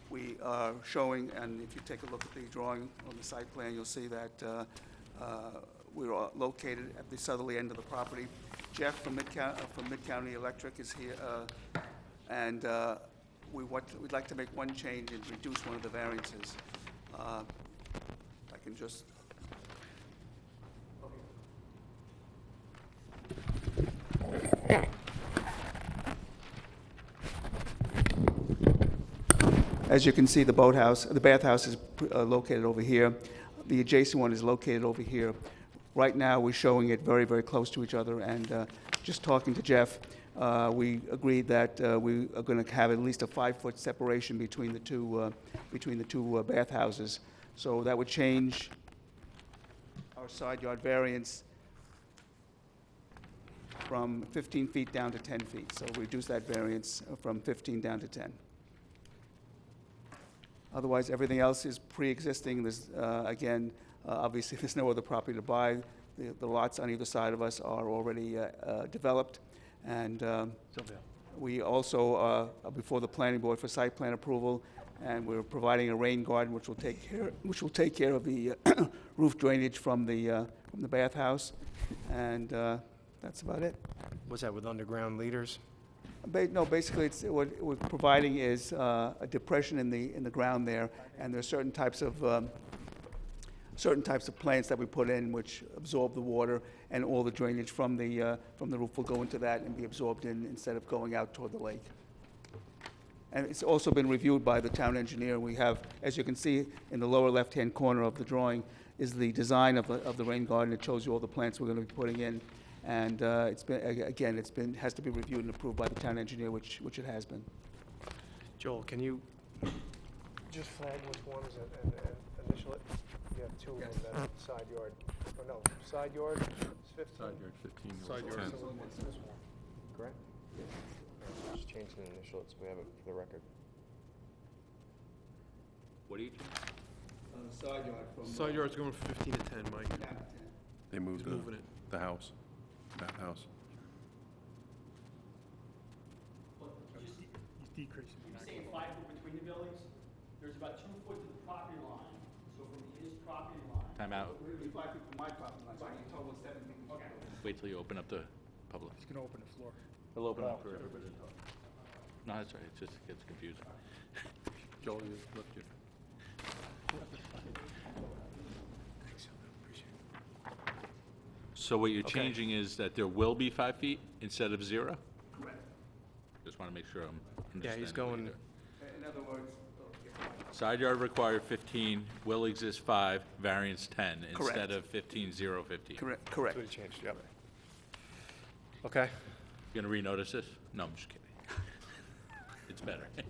Speaker 14: We are showing, and if you take a look at the drawing on the site plan, you'll see that we're located at the southerly end of the property. Jeff from Mid-County Electric is here, and we'd like to make one change and reduce one of the variances. I can just... As you can see, the bathhouse is located over here. The adjacent one is located over here. Right now, we're showing it very, very close to each other, and just talking to Jeff, we agreed that we are going to have at least a 5-foot separation between the two bathhouses. So that would change our side yard variance from 15 feet down to 10 feet. So reduce that variance from 15 down to 10. Otherwise, everything else is pre-existing. There's, again, obviously, there's no other property to buy. The lots on either side of us are already developed. And
Speaker 1: Sylvia.
Speaker 14: we also are before the planning board for site plan approval, and we're providing a rain garden, which will take care of the roof drainage from the bathhouse. And that's about it.
Speaker 1: What's that, with underground leaders?
Speaker 14: No, basically, what we're providing is a depression in the ground there, and there's certain types of plants that we put in which absorb the water, and all the drainage from the roof will go into that and be absorbed in instead of going out toward the lake. And it's also been reviewed by the town engineer. We have, as you can see in the lower left-hand corner of the drawing, is the design of the rain garden. It shows you all the plants we're going to be putting in. And has to be reviewed and approved by the town engineer, which it has been.
Speaker 1: Joel, can you just flag which one is it and initial it? You have two of them, that side yard. Oh, no, side yard is 15.
Speaker 8: Side yard 15.
Speaker 4: Side yard.
Speaker 1: So it's this one, correct? Just change the initial, so we have it for the record.
Speaker 3: What do you change?
Speaker 14: Side yard from.
Speaker 4: Side yard's going from 15 to 10, Mike.
Speaker 14: Down to 10.
Speaker 11: They moved
Speaker 4: He's moving it.
Speaker 11: the house, that house.
Speaker 9: He's decreasing.
Speaker 8: You're saying 5 foot between the buildings? There's about 2 foot to the property line, so from his property line.
Speaker 3: Time out.
Speaker 14: It would be 5 feet from my property line, so I need a total of 7 feet.
Speaker 8: Okay.
Speaker 3: Wait till you open up the public.
Speaker 9: He's gonna open the floor.
Speaker 3: We'll open up for everybody to talk. No, that's right, it just gets confusing.
Speaker 11: Joel, you left your.
Speaker 3: So what you're
Speaker 1: Okay.
Speaker 3: changing is that there will be 5 feet instead of 0?
Speaker 14: Correct.
Speaker 3: Just want to make sure I'm
Speaker 1: Yeah,
Speaker 3: understanding.
Speaker 1: he's
Speaker 3: what
Speaker 1: going,
Speaker 3: you're doing.
Speaker 14: In other words,
Speaker 3: Side yard required 15, will exist 5, variance 10, instead
Speaker 14: Correct.
Speaker 3: of 15, 0, 15.
Speaker 14: correct,
Speaker 1: that's
Speaker 14: correct.
Speaker 1: what he changed, yep. Okay.
Speaker 3: You gonna renotice this? No, I'm just kidding. It's better. It's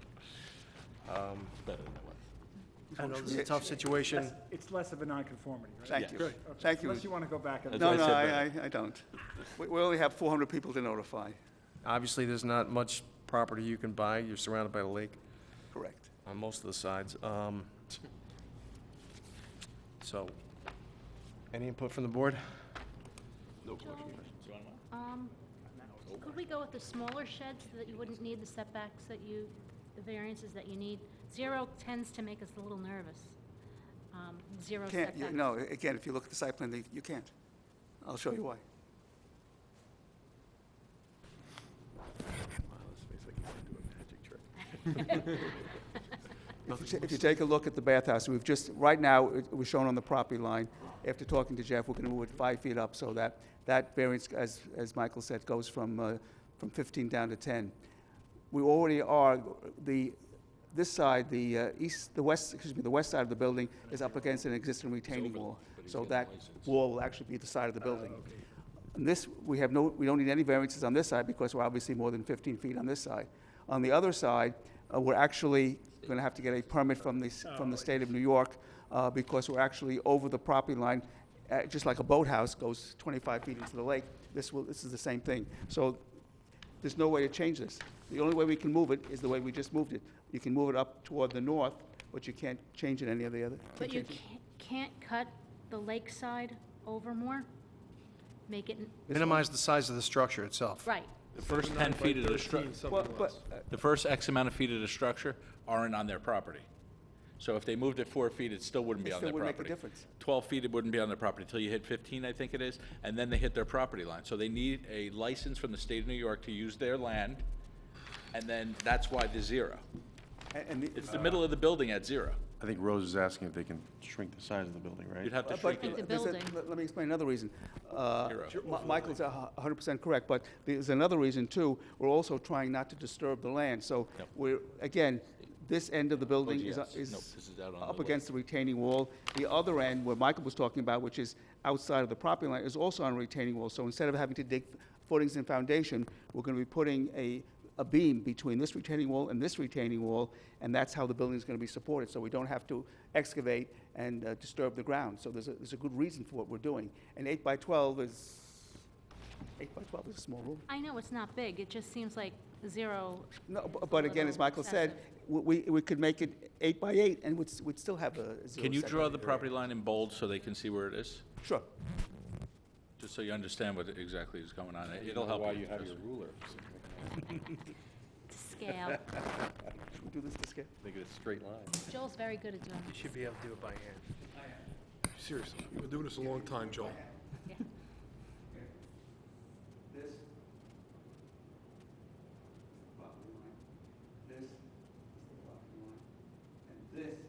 Speaker 3: better than it was.
Speaker 1: I know this is a tough situation.
Speaker 9: It's less of a nonconformity, right?
Speaker 14: Thank you.
Speaker 3: Yes.
Speaker 14: Thank you.
Speaker 9: Unless you want to go back and.
Speaker 3: That's
Speaker 14: No,
Speaker 3: why I
Speaker 14: no,
Speaker 3: said better.
Speaker 14: I don't. We only have 400 people to notify.
Speaker 1: Obviously, there's not much property you can buy. You're surrounded by the lake
Speaker 14: Correct.
Speaker 1: on most of the sides. So, any input from the board?
Speaker 3: No questions.
Speaker 6: Could we go with the smaller sheds so that you wouldn't need the setbacks that you, the variances that you need? 0 tends to make us a little nervous. 0
Speaker 14: Can't,
Speaker 6: setbacks.
Speaker 14: no, again, if you look at the site plan, you can't. I'll show you why. If you take a look at the bathhouse, we've just, right now, it was shown on the property line. After talking to Jeff, we're going to move it 5 feet up so that that variance, as Michael said, goes from 15 down to 10. We already are, this side, the west side of the building is up against an existing retaining wall. So that wall will actually be the side of the building. And this, we don't need any variances on this side because we're obviously more than 15 feet on this side. On the other side, we're actually going to have to get a permit from the state of New York because we're actually over the property line, just like a boathouse goes 25 feet into the lake. This is the same thing. So there's no way to change this. The only way we can move it is the way we just moved it. You can move it up toward the north, but you can't change it any of the other.
Speaker 6: But you can't cut the lakeside over more? Make it,
Speaker 1: Minimize the size of the structure itself.
Speaker 6: right.
Speaker 3: The first 10 feet of the structure,
Speaker 14: Well, but,
Speaker 3: the first X amount of feet of the structure aren't on their property. So if they moved it 4 feet, it still wouldn't be
Speaker 14: It
Speaker 3: on
Speaker 14: still
Speaker 3: their
Speaker 14: wouldn't
Speaker 3: property.
Speaker 14: make a difference.
Speaker 3: 12 feet, it wouldn't be on their property until you hit 15, I think it is, and then they hit their property line. So they need a license from the state of New York to use their land, and then that's why the 0.
Speaker 14: and
Speaker 3: It's the middle of the building at 0.
Speaker 11: I think Rose is asking if they can shrink the size of the building, right?
Speaker 3: You'd have to
Speaker 14: But
Speaker 3: shrink
Speaker 6: Like
Speaker 3: it.
Speaker 6: the
Speaker 14: there's a-
Speaker 6: building.
Speaker 14: Let me explain another reason.
Speaker 3: Zero.
Speaker 14: Michael's 100% correct, but there's another reason too. We're also trying not to disturb the land. So
Speaker 3: Yep.
Speaker 14: we're, again, this end of the building is
Speaker 3: OGS. Nope, this is out on
Speaker 14: up
Speaker 3: the
Speaker 14: against the retaining wall. The other end, where Michael was talking about, which is outside of the property line, is also on a retaining wall. So instead of having to dig footings and foundation, we're going to be putting a beam between this retaining wall and this retaining wall, and that's how the building is going to be supported. So we don't have to excavate and disturb the ground. So there's a good reason for what we're doing. And 8 by 12 is a small room.
Speaker 6: I know it's not big, it just seems like 0.
Speaker 14: No, but again, as
Speaker 6: little
Speaker 14: Michael said,
Speaker 6: excessive.
Speaker 14: we could make it 8 by 8 and we'd still have a 0
Speaker 3: Can you draw the
Speaker 14: setback.
Speaker 3: property line in bold so they can see where it is?
Speaker 14: Sure.
Speaker 3: Just so you understand what exactly is going on. It'll help.
Speaker 11: Why you have your ruler.
Speaker 6: Scale.
Speaker 14: Should we do this to scale?
Speaker 11: Make it a straight line.
Speaker 6: Joel's very good at doing
Speaker 1: You
Speaker 6: it.
Speaker 1: should be able to do it by hand.
Speaker 4: Seriously, you've been doing this a long time, Joel.
Speaker 6: Yeah.
Speaker 14: This is the property line, this is the property line, and this is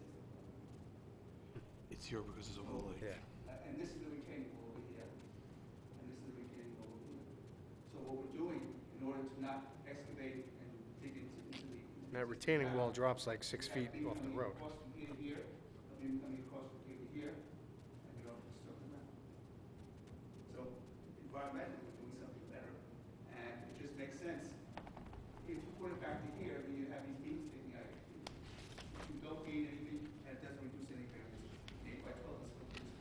Speaker 14: the
Speaker 4: It's here because it's over the lake.
Speaker 1: Yeah.
Speaker 14: and this is the retaining wall over here, and this is the retaining wall over here. So what we're doing, in order to not excavate and dig into the...
Speaker 1: That retaining wall drops like 6 feet off the road.
Speaker 14: Across from here to here, coming across from here to here, and you don't disturb the ground. So environmentally, we're doing something better, and it just makes sense. If you put it back to here, then you have these beams sticking out. You don't gain anything, and it doesn't reduce any variance. 8 by 12 is what it is.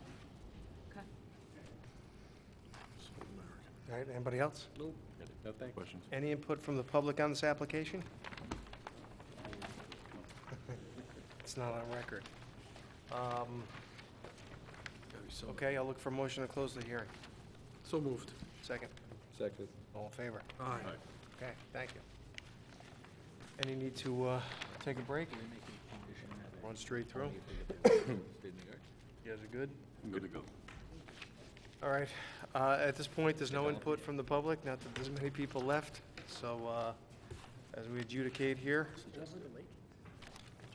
Speaker 6: Okay.
Speaker 1: All right, anybody else?
Speaker 3: Nope. No, thank you.
Speaker 11: Questions?
Speaker 1: Any input from the public on this application? It's not on record. Okay, I'll look for a motion to close the hearing.
Speaker 4: So moved.
Speaker 1: Second.
Speaker 3: Second.
Speaker 1: All in favor?
Speaker 4: Aye.
Speaker 1: Okay, thank you. Any need to take a break? Run straight through? You guys are good?
Speaker 11: Good to go.
Speaker 1: All right. At this point, there's no input from the public, not that there's many people left. So as we adjudicate here.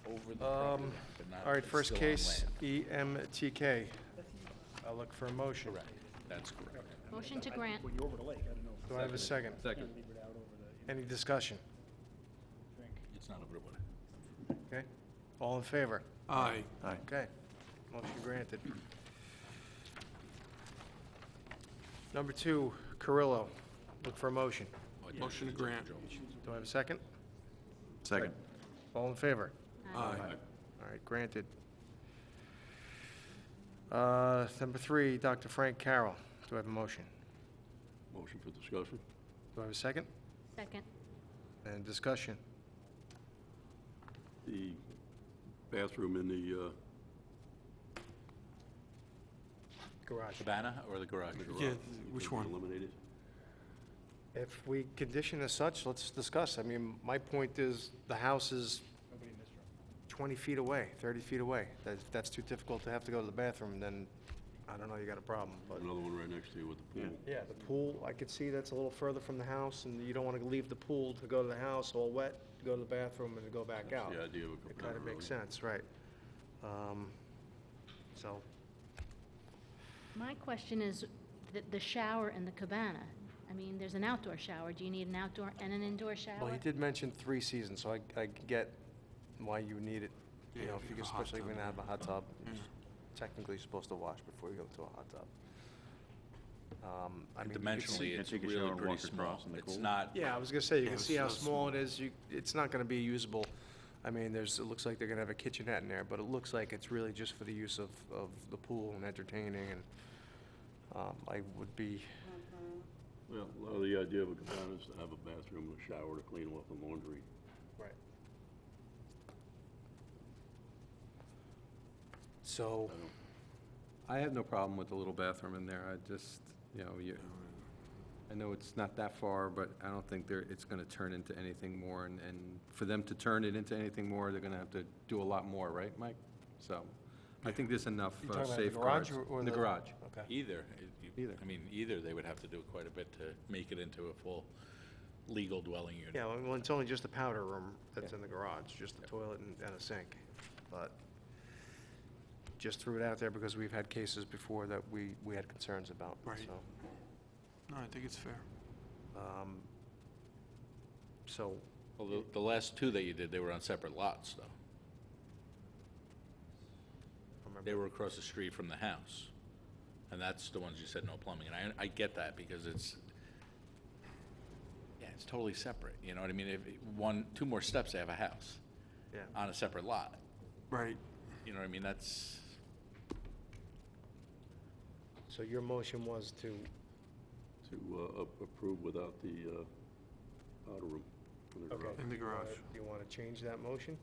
Speaker 3: Over the
Speaker 1: All
Speaker 3: property line, but not-
Speaker 1: right,
Speaker 3: it's
Speaker 1: first
Speaker 3: still on
Speaker 1: case,
Speaker 3: land.
Speaker 1: EMTK. I'll look for a motion.
Speaker 3: Correct, that's correct.
Speaker 6: Motion to grant.
Speaker 8: When you're over the lake, I don't know.
Speaker 1: Do I have a second?
Speaker 3: Second.
Speaker 8: Leave it out over the
Speaker 1: Any discussion?
Speaker 8: drink.
Speaker 3: It's not over the water.
Speaker 1: Okay? All in favor?
Speaker 4: Aye.
Speaker 11: Aye.
Speaker 1: Okay. Motion granted. Number 2, Carrillo. Look for a motion.
Speaker 4: Motion to grant.
Speaker 1: Do I have a second?
Speaker 11: Second.
Speaker 1: All in favor?
Speaker 4: Aye.
Speaker 1: All right, granted. Number 3, Dr. Frank Carroll. Do I have a motion?
Speaker 11: Motion for discussion?
Speaker 1: Do I have a second?
Speaker 6: Second.
Speaker 1: And discussion?
Speaker 11: The bathroom in the
Speaker 1: Garage.
Speaker 3: Cabana or the garage?
Speaker 4: Yeah, which one?
Speaker 11: eliminated?
Speaker 1: If we condition as such, let's discuss. I mean, my point is, the house is 20 feet away, 30 feet away. If that's too difficult to have to go to the bathroom, then, I don't know, you got a problem, but.
Speaker 11: Another one right next to you with the pool.
Speaker 1: Yeah, the pool, I could see that's a little further from the house, and you don't want to leave the pool to go to the house all wet, go to the bathroom, and to go back out.
Speaker 11: The idea of a
Speaker 1: It
Speaker 11: cabana,
Speaker 1: kind of makes
Speaker 11: really.
Speaker 1: sense, right. So,
Speaker 6: My question is, the shower in the cabana. I mean, there's an outdoor shower. Do you need an outdoor and an indoor shower?
Speaker 1: well, he did mention 3 seasons, so I get why you need it. You
Speaker 4: Yeah,
Speaker 1: know,
Speaker 4: if
Speaker 1: if
Speaker 4: you
Speaker 1: you
Speaker 4: have a hot
Speaker 1: especially
Speaker 4: tub.
Speaker 1: when you have a hot tub, you're technically supposed to wash before you go to a hot tub. I mean, you could see-
Speaker 3: Dimensionally,
Speaker 11: can
Speaker 3: it's
Speaker 11: take a shower
Speaker 3: really
Speaker 11: and
Speaker 3: pretty
Speaker 11: walk
Speaker 3: small.
Speaker 11: across in the
Speaker 3: It's
Speaker 11: cold.
Speaker 3: not,
Speaker 1: Yeah, I was gonna say, you
Speaker 4: Yeah,
Speaker 1: can
Speaker 4: it's
Speaker 1: see how
Speaker 4: so
Speaker 1: small it
Speaker 4: small.
Speaker 1: is. It's not gonna be usable. I mean, it looks like they're gonna have a kitchenette in there, but it looks like it's really just for the use of the pool and entertaining, and I would be,
Speaker 11: Well, a lot of the idea of a cabana is to have a bathroom, a shower to clean off the laundry.
Speaker 1: right. So,
Speaker 15: I have no problem with the little bathroom in there. I just, I know it's not that far, but I don't think it's gonna turn into anything more. And for them to turn it into anything more, they're gonna have to do a lot more, right, Mike? So, I think there's enough
Speaker 1: You talking about the
Speaker 15: safeguards.
Speaker 1: garage or
Speaker 15: In the
Speaker 1: the-
Speaker 15: garage.
Speaker 1: okay.
Speaker 3: either.
Speaker 15: Either.
Speaker 3: I mean, either they would have to do quite a bit to make it into a full legal dwelling unit.
Speaker 1: Yeah, well, it's only just the powder room that's in the garage, just the toilet and a sink. But just threw it out there because we've had cases before that we had concerns about,
Speaker 4: Right.
Speaker 1: so.
Speaker 4: No, I think it's fair.
Speaker 1: So,
Speaker 3: Well, the last 2 that you did, they were on separate lots, though. They were across the street from the house. And that's the ones you said no plumbing. And I get that because it's totally separate. You know what I mean? If 2 more steps, they have a house
Speaker 1: yeah.
Speaker 3: on a separate lot.
Speaker 4: Right.
Speaker 3: You know what I mean? That's,
Speaker 1: So your motion was to,
Speaker 11: To approve without the powder room in the
Speaker 1: okay.
Speaker 11: garage.
Speaker 4: In the
Speaker 1: do you wanna-
Speaker 4: garage.
Speaker 1: Do you want to change that motion?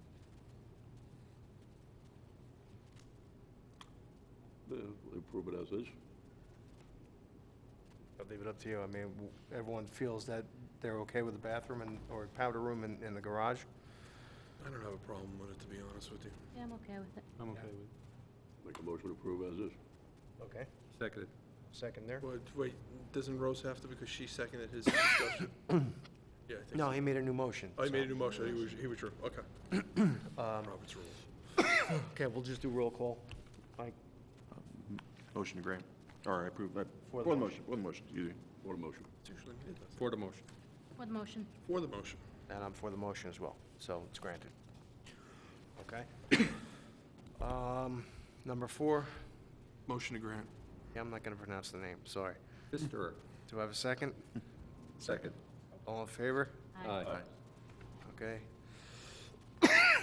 Speaker 11: Approve it as is.
Speaker 1: I'll leave it up to you. I mean, everyone feels that they're okay with the bathroom or powder room in the garage?
Speaker 4: I don't have a problem with it, to be honest with you.
Speaker 6: Yeah, I'm okay with it.
Speaker 15: I'm okay with
Speaker 11: Make a motion to approve as is.
Speaker 1: Okay.
Speaker 15: it. Seconded.
Speaker 1: Second there?
Speaker 4: But wait, doesn't Rose have to because she seconded his discussion? Yeah, I think
Speaker 1: No,
Speaker 4: so.
Speaker 1: he made a new motion.
Speaker 4: Oh, he made a
Speaker 1: so-
Speaker 4: new motion. He withdrew. Okay. Robert's rules.
Speaker 1: Okay, we'll just do roll call. Mike?
Speaker 11: Motion to grant. All right, approve that.
Speaker 1: For the
Speaker 11: For the motion, excuse me. For the motion.
Speaker 4: It's usually me that does
Speaker 15: For the motion.
Speaker 6: For the motion.
Speaker 4: it. For the motion.
Speaker 1: And I'm for the motion as well, so it's granted. Okay? Number 4,
Speaker 4: Motion to grant.
Speaker 1: yeah, I'm not going to pronounce the name, sorry.
Speaker 15: Mr.
Speaker 1: Do I have a second?
Speaker 15: Second.
Speaker 1: All in favor?
Speaker 6: Aye.
Speaker 1: Okay.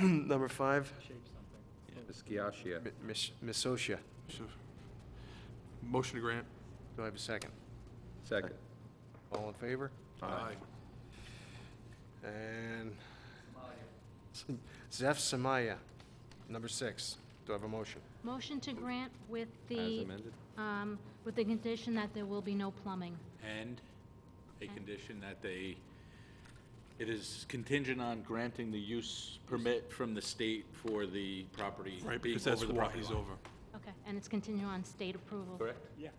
Speaker 1: Number 5,
Speaker 15: Ms. Giascia.
Speaker 1: Ms. Socia.
Speaker 4: So, motion to grant.
Speaker 1: Do I have a second?
Speaker 15: Second.
Speaker 1: All in favor?
Speaker 4: Aye.
Speaker 1: And Zeph Samaya, number 6. Do I have a motion?
Speaker 6: Motion to grant with
Speaker 15: As
Speaker 6: the,
Speaker 15: amended?
Speaker 6: with the condition that there will be no plumbing.
Speaker 3: And a condition that they, it is contingent on granting the use permit from the state for the property
Speaker 4: Right,
Speaker 3: being
Speaker 4: because that's
Speaker 3: over the
Speaker 4: why
Speaker 3: property
Speaker 4: he's
Speaker 3: line.
Speaker 4: over.
Speaker 6: Okay, and it's contingent on state approval.
Speaker 3: Correct?
Speaker 8: Yeah.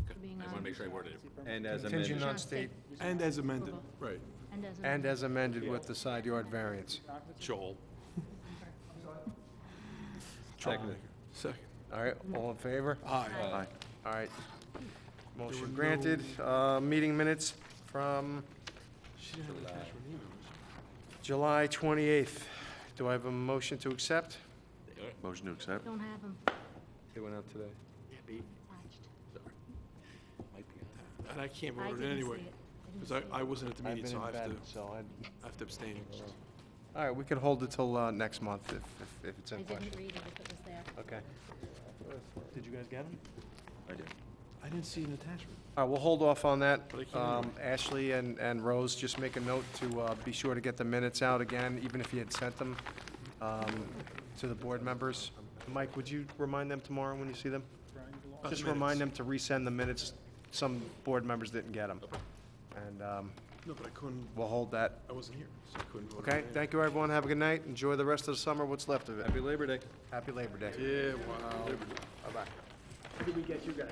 Speaker 6: for being
Speaker 3: I want
Speaker 6: on-
Speaker 3: to make sure I worded it.
Speaker 15: And as
Speaker 1: Contingent
Speaker 15: amended.
Speaker 1: on state,
Speaker 4: And as amended,
Speaker 6: Approval.
Speaker 4: right,
Speaker 6: And as
Speaker 1: and
Speaker 6: amended.
Speaker 1: as amended with the side yard variance.
Speaker 4: Joel.
Speaker 15: Second.
Speaker 4: Second.
Speaker 1: All right, all in favor?
Speaker 4: Aye.
Speaker 1: Aye. All right.
Speaker 4: were
Speaker 1: Motion
Speaker 4: no-
Speaker 1: granted. Meeting minutes from
Speaker 4: She didn't have an attachment either.
Speaker 1: July 28th. Do I have a motion to accept?
Speaker 10: Motion to accept?
Speaker 6: Don't have them
Speaker 15: They went out today.
Speaker 6: attached.
Speaker 4: And I can't
Speaker 6: I
Speaker 4: vote on it
Speaker 6: didn't
Speaker 4: anyway,
Speaker 6: see it. I didn't
Speaker 4: because
Speaker 6: see
Speaker 4: I
Speaker 6: it.
Speaker 4: wasn't at the meeting, so I
Speaker 1: so
Speaker 4: have to abstain.
Speaker 1: All right, we can hold it till next month if it's
Speaker 6: I
Speaker 1: in question.
Speaker 6: didn't read it if it was there.
Speaker 1: Okay.
Speaker 8: Did you guys get them?
Speaker 10: I did.
Speaker 4: I didn't see an attachment.
Speaker 1: All right, we'll hold off on that.
Speaker 4: But I can't
Speaker 1: Ashley and Rose, just make a note to be sure to get the minutes out again, even if you had sent them to the board members. Mike, would you remind them tomorrow when you see them? Just remind them to resend the minutes. Some board members didn't get them. And
Speaker 4: No, but I couldn't,
Speaker 1: we'll hold that.
Speaker 4: I wasn't here, so I couldn't vote. on
Speaker 1: Okay,
Speaker 4: it.
Speaker 1: thank you, everyone. Have a good night. Enjoy the rest of the summer, what's left of it.
Speaker 15: Happy Labor Day.
Speaker 1: Happy Labor Day.
Speaker 4: Yeah, wow.
Speaker 1: Bye-bye.
Speaker 8: Did we get you guys?